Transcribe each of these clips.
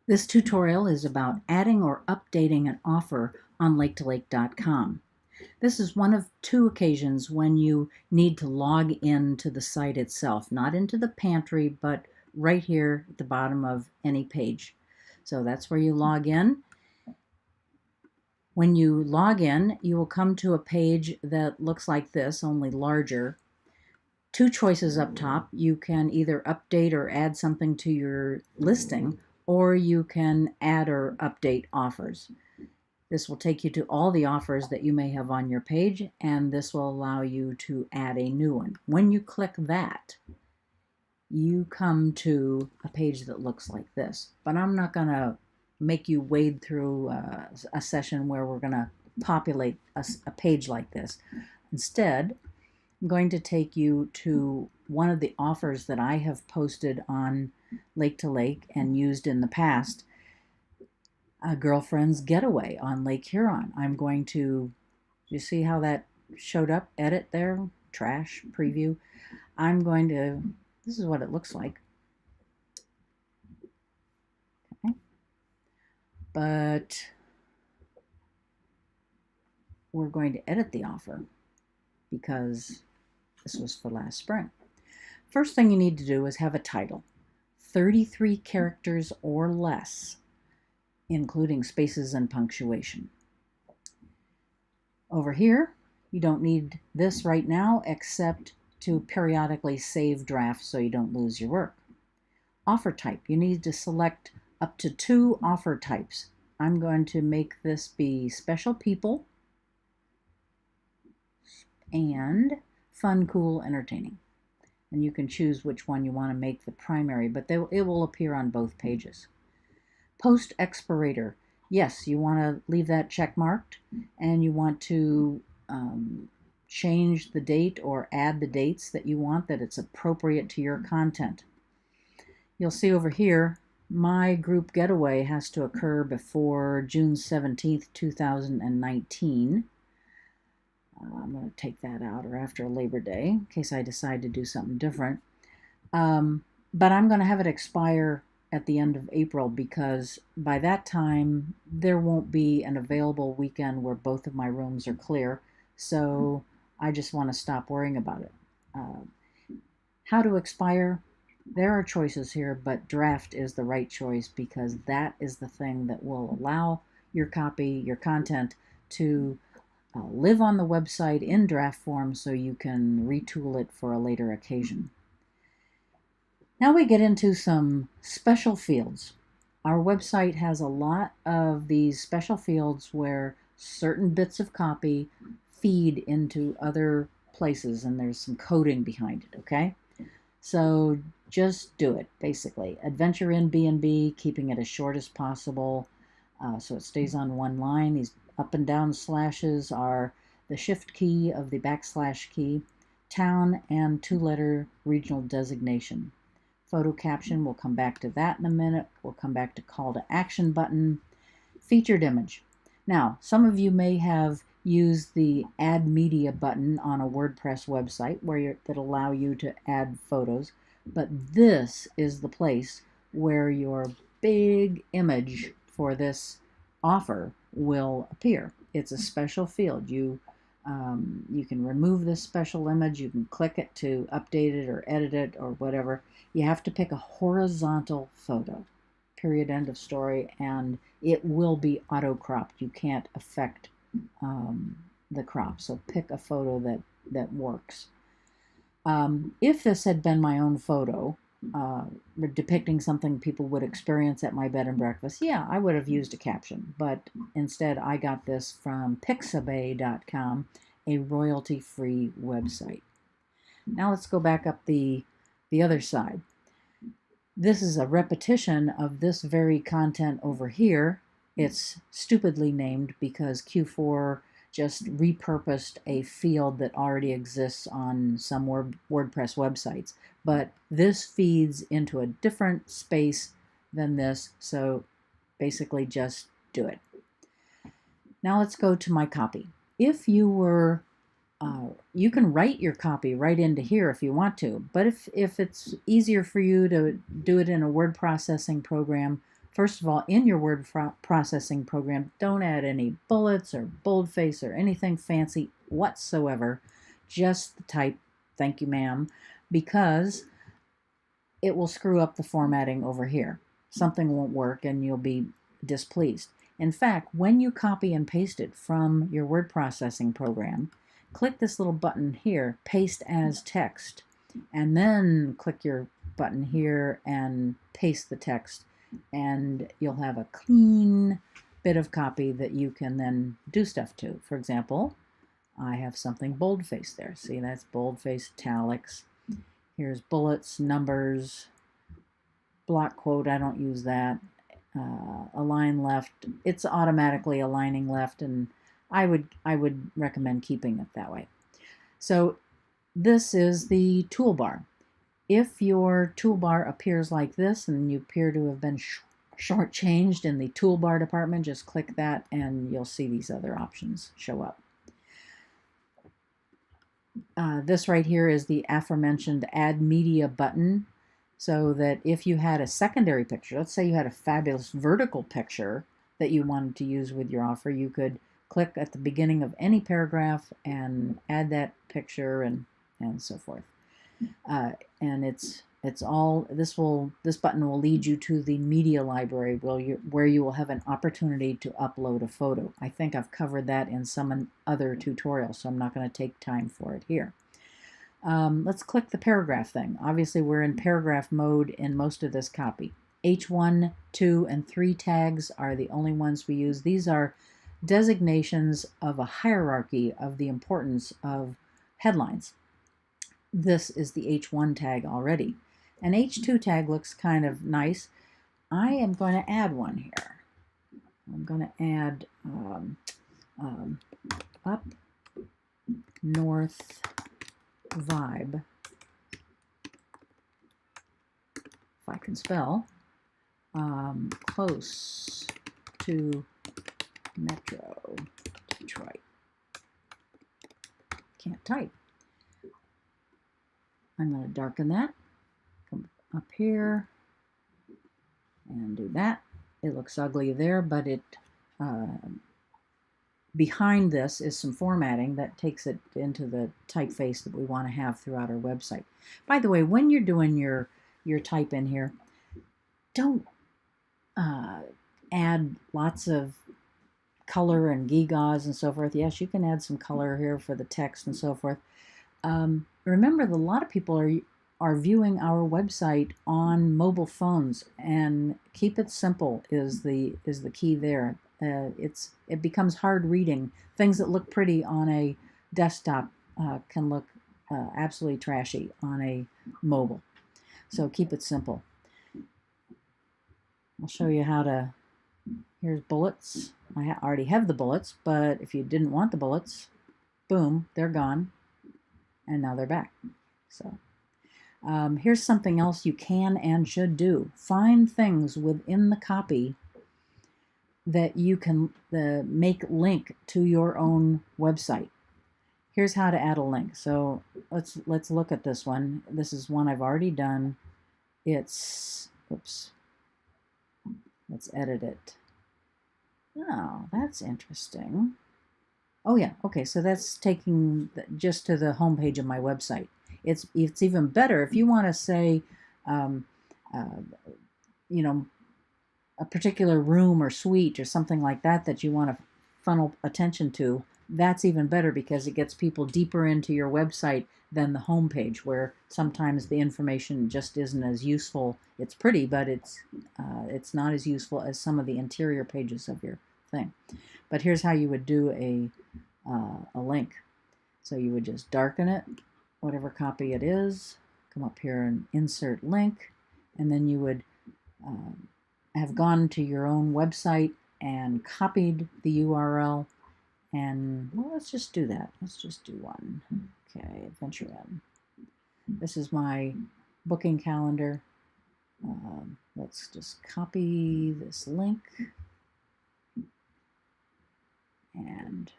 This tutorial is about adding or updating an offer on LakeToLake.com. This is one of two occasions when you need to log in to the site itself, not into the pantry, but right here at the bottom of any page. So that's where you log in. When you log in, you will come to a page that looks like this, only larger. Two choices up top. You can either update or add something to your listing, or you can add or update offers. This will take you to all the offers that you may have on your page, and this will allow you to add a new one. When you click that, you come to a page that looks like this. But I'm not going to make you wade through a session where we're going to populate a page like this. Instead, I'm going to take you to one of the offers that I have posted on Lake to Lake and used in the past, a girlfriend's getaway on Lake Huron. I'm going to, you see how that showed up? Edit there, trash, preview. I'm going to, this is what it looks like. Okay. But we're going to edit the offer because this was for last spring. First thing you need to do is have a title, 33 characters or less, including spaces and punctuation. Over here, you don't need this right now except to periodically save drafts so you don't lose your work. Offer type, you need to select up to 2 offer types. I'm going to make this be special people and fun, cool, entertaining. And you can choose which one you want to make the primary, but it will appear on both pages. Post expirator, yes, you want to leave that check marked, and you want to change the date or add the dates that you want, that it's appropriate to your content. You'll see over here, my group getaway has to occur before June 17th, 2019. I'm going to take that out, or after Labor Day, in case I decide to do something different. But I'm going to have it expire at the end of April because by that time there won't be an available weekend where both of my rooms are clear. So I just want to stop worrying about it. How to expire? There are choices here, but draft is the right choice because that is the thing that will allow your copy, your content to live on the website in draft form so you can retool it for a later occasion. Now we get into some special fields. Our website has a lot of these special fields where certain bits of copy feed into other places and there's some coding behind it, okay? So just do it, basically. Adventure in B&B, keeping it as short as possible so it stays on one line. These up and down slashes are the shift key of the backslash key, town, and 2-letter regional designation. Photo caption, we'll come back to that in a minute. We'll come back to call to action button. Featured image. Now, some of you may have used the add media button on a WordPress website that allow you to add photos, but this is the place where your big image for this offer will appear. It's a special field. You can remove this special image. You can click it to update it or edit it or whatever. You have to pick a horizontal photo, period, end of story, and it will be auto-cropped. You can't affect the crop, so pick a photo that works. If this had been my own photo, depicting something people would experience at my bed and breakfast, yeah, I would have used a caption, but instead I got this from Pixabay.com, a royalty-free website. Now let's go back up the other side. This is a repetition of this very content over here. It's stupidly named because Q4 just repurposed a field that already exists on some WordPress websites. But this feeds into a different space than this, so basically just do it. Now let's go to my copy. If you were, you can write your copy right into here if you want to, but if it's easier for you to do it in a word processing program, First of all, in your word processing program, don't add any bullets or boldface or anything fancy whatsoever. Just type "thank you, ma'am," because it will screw up the formatting over here. Something won't work and you'll be displeased. In fact, when you copy and paste it from your word processing program, click this little button here, Paste as Text, and then click your button here and paste the text, and you'll have a clean bit of copy that you can then do stuff to. For example, I have something boldface there. See, that's boldface, italics. Here's bullets, numbers, block quote, I don't use that. Align left, it's automatically aligning left, and I would recommend keeping it that way. So this is the toolbar. If your toolbar appears like this and you appear to have been shortchanged in the toolbar department, just click that and you'll see these other options show up. This right here is the aforementioned Add Media button, so that if you had a secondary picture, let's say you had a fabulous vertical picture that you wanted to use with your offer, you could click at the beginning of any paragraph and add that picture and so forth. And it's all this button will lead you to the media library where you will have an opportunity to upload a photo. I think I've covered that in some other tutorial, so I'm not going to take time for it here. Let's click the paragraph thing. Obviously, we're in paragraph mode in most of this copy. H1, 2, and 3 tags are the only ones we use. These are designations of a hierarchy of the importance of headlines. This is the H1 tag already. An H2 tag looks kind of nice. I am going to add one here. I'm going to add up north vibe, if I can spell, close to Metro Detroit. Can't type. I'm going to darken that, come up here and do that. It looks ugly there, but it behind this is some formatting that takes it into the typeface that we want to have throughout our website. By the way, when you're doing your type in here, don't add lots of color and gewgaws and so forth. Yes, you can add some color here for the text and so forth. Remember that a lot of people are viewing our website on mobile phones, and keep it simple is the key there. It becomes hard reading. Things that look pretty on a desktop can look absolutely trashy on a mobile. So keep it simple. I'll show you how to. Here's bullets. I already have the bullets, but if you didn't want the bullets, boom, they're gone. And now they're back. So here's something else you can and should do. Find things within the copy that you can make link to your own website. Here's how to add a link. So let's look at this one. This is one I've already done. It's, oops, let's edit it. Oh, that's interesting. Oh yeah, okay, so that's taking just to the home page of my website. It's even better if you want to say, you know, a particular room or suite or something like that that you want to funnel attention to. That's even better because it gets people deeper into your website than the home page, where sometimes the information just isn't as useful. It's pretty, but it's not as useful as some of the interior pages of your thing. But here's how you would do a link. So you would just darken it, whatever copy it is, come up here and insert link, and then you would have gone to your own website and copied the URL. And well, let's just do that. Let's just do one. Okay, Adventure Inn. This is my booking calendar. Let's just copy this link and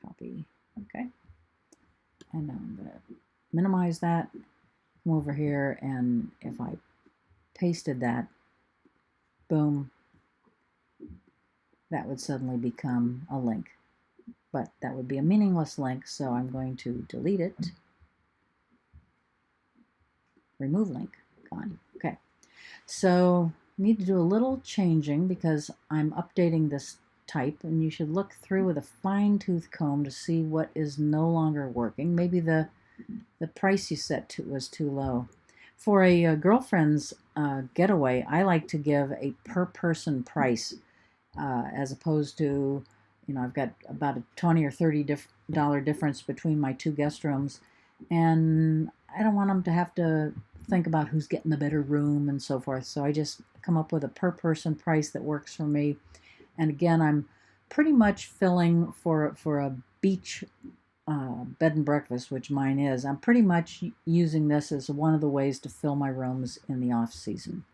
copy. Okay. And now I'm going to minimize that. Come over here, and if I pasted that, boom, that would suddenly become a link. But that would be a meaningless link, so I'm going to delete it. Remove link, gone. Okay, so I need to do a little changing because I'm updating this type, and you should look through with a fine-tooth comb to see what is no longer working. Maybe the price you set to was too low. For a girlfriend's getaway, I like to give a per person price as opposed to, you know, I've got about a $20 or $30 difference between my two guest rooms, and I don't want them to have to think about who's getting the better room and so forth. So I just come up with a per person price that works for me. And again, I'm pretty much filling for a beach bed and breakfast, which mine is. I'm pretty much using this as one of the ways to fill my rooms in the off season.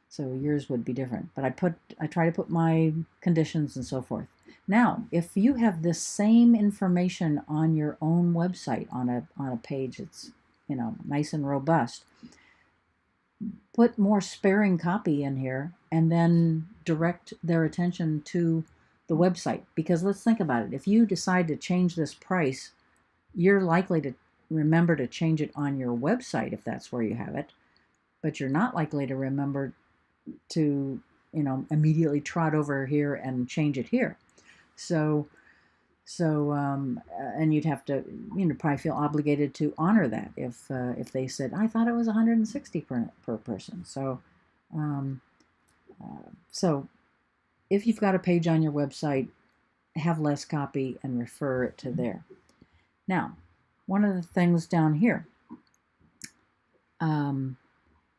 So yours would be different, but I try to put my conditions and so forth. Now, if you have this same information on your own website on a page that's, you know, nice and robust, put more sparing copy in here and then direct their attention to the website. Because let's think about it. If you decide to change this price, you're likely to remember to change it on your website if that's where you have it, but you're not likely to remember to, you know, immediately trot over here and change it here. So and you'd have to, you know, probably feel obligated to honor that if they said, I thought it was 160 per person. So so if you've got a page on your website, have less copy and refer it to there. Now, one of the things down here,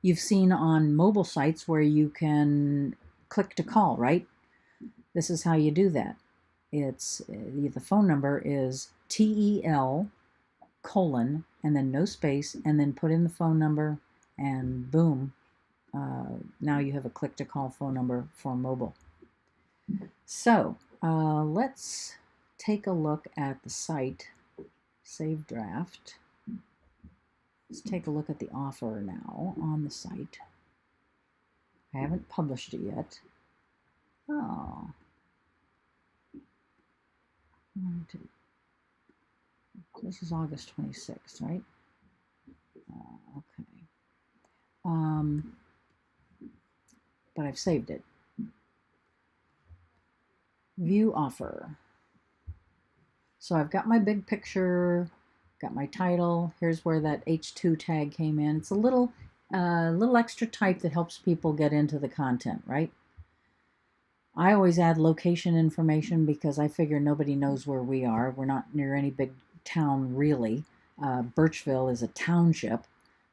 you've seen on mobile sites where you can click to call, right? This is how you do that. It's the phone number is TEL : and then no space, and then put in the phone number, and boom, now you have a click to call phone number for mobile. So let's take a look at the site. Save draft. Let's take a look at the offer now on the site. I haven't published it yet. Oh. This is August 26th, right? Okay. But I've saved it. View offer. So I've got my big picture, got my title. Here's where that H2 tag came in. It's a little extra type that helps people get into the content, right? I always add location information because I figure nobody knows where we are. We're not near any big town, really. Birchville is a township.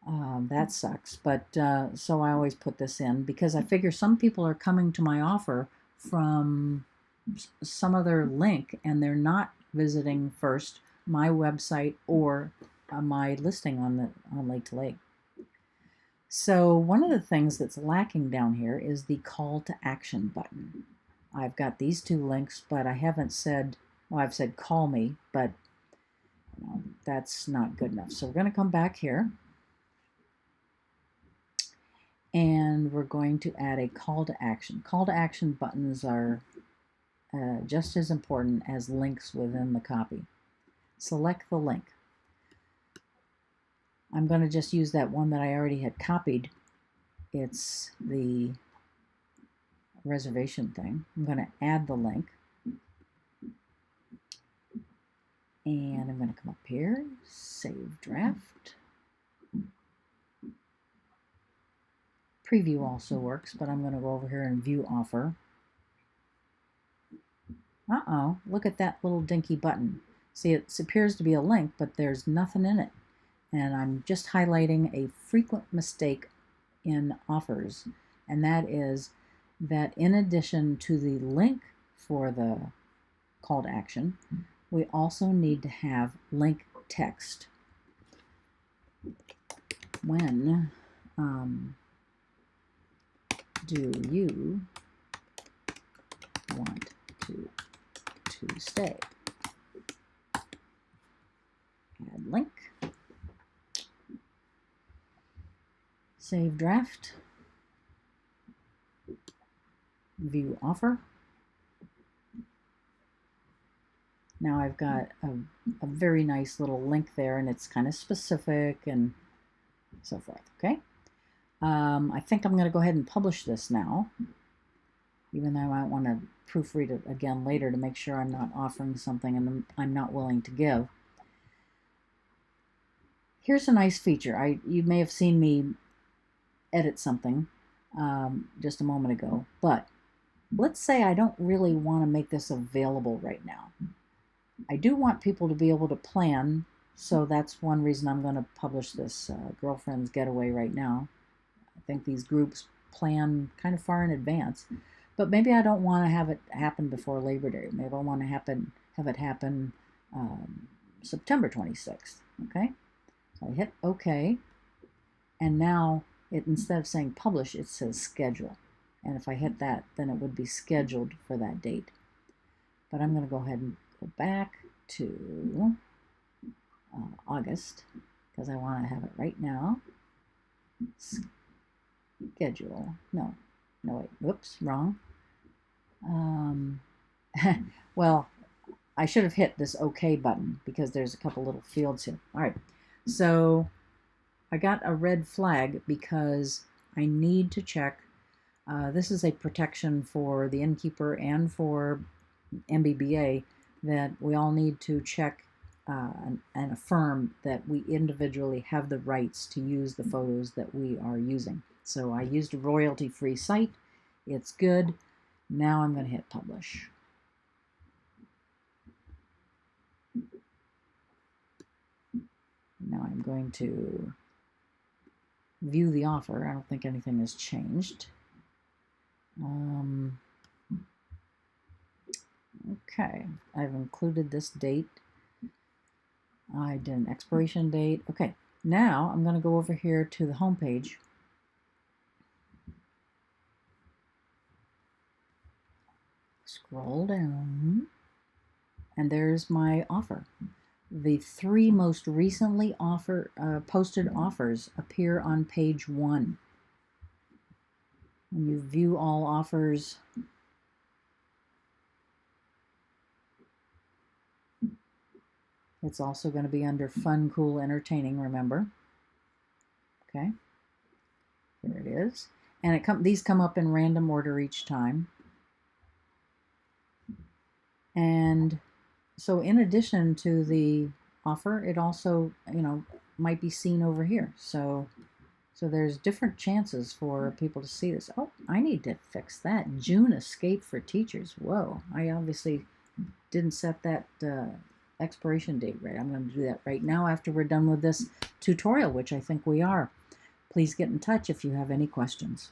That sucks. But so I always put this in because I figure some people are coming to my offer from some other link and they're not visiting first my website or my listing on Lake to Lake. So one of the things that's lacking down here is the call to action button. I've got these two links, but I haven't said, well, I've said call me, but you know, that's not good enough. So we're going to come back here and we're going to add a call to action. Call to action buttons are just as important as links within the copy. Select the link. I'm going to just use that one that I already had copied. It's the reservation thing. I'm going to add the link. And I'm going to come up here, save draft. Preview also works, but I'm going to go over here and view offer. Uh-oh, look at that little dinky button. See, it appears to be a link, but there's nothing in it. And I'm just highlighting a frequent mistake in offers, and that is that in addition to the link for the call to action, we also need to have link text. When do you want to stay? Add link. Save draft. View offer. Now I've got a very nice little link there, and it's kind of specific and so forth. Okay. I think I'm going to go ahead and publish this now, even though I might want to proofread it again later to make sure I'm not offering something I'm not willing to give. Here's a nice feature. You may have seen me edit something just a moment ago, but let's say I don't really want to make this available right now. I do want people to be able to plan, so that's one reason I'm going to publish this Girlfriends Getaway right now. I think these groups plan kind of far in advance, but maybe I don't want to have it happen before Labor Day. Maybe I want to have it happen September 26th. Okay, so I hit OK, and now instead of saying publish, it says schedule. And if I hit that, then it would be scheduled for that date. But I'm going to go ahead and go back to August because I want to have it right now. Schedule. No, wait. Whoops, wrong. Well, I should have hit this OK button because there's a couple little fields here. All right, so I got a red flag because I need to check. This is a protection for the Innkeeper and for MBBA that we all need to check and affirm that we individually have the rights to use the photos that we are using. So I used a royalty-free site. It's good. Now I'm going to hit publish. Now I'm going to view the offer. I don't think anything has changed. Okay, I've included this date. I did an expiration date. Okay, now I'm going to go over here to the home page. Scroll down, and there's my offer. The 3 most recently posted offers appear on page 1. When you view all offers, it's also going to be under Fun, Cool, Entertaining, remember? Okay, here it is. And these come up in random order each time. And so in addition to the offer, it also, might be seen over here. So there's different chances for people to see this. Oh, I need to fix that. June escape for teachers. Whoa, I obviously didn't set that expiration date right. I'm going to do that right now after we're done with this tutorial, which I think we are. Please get in touch if you have any questions.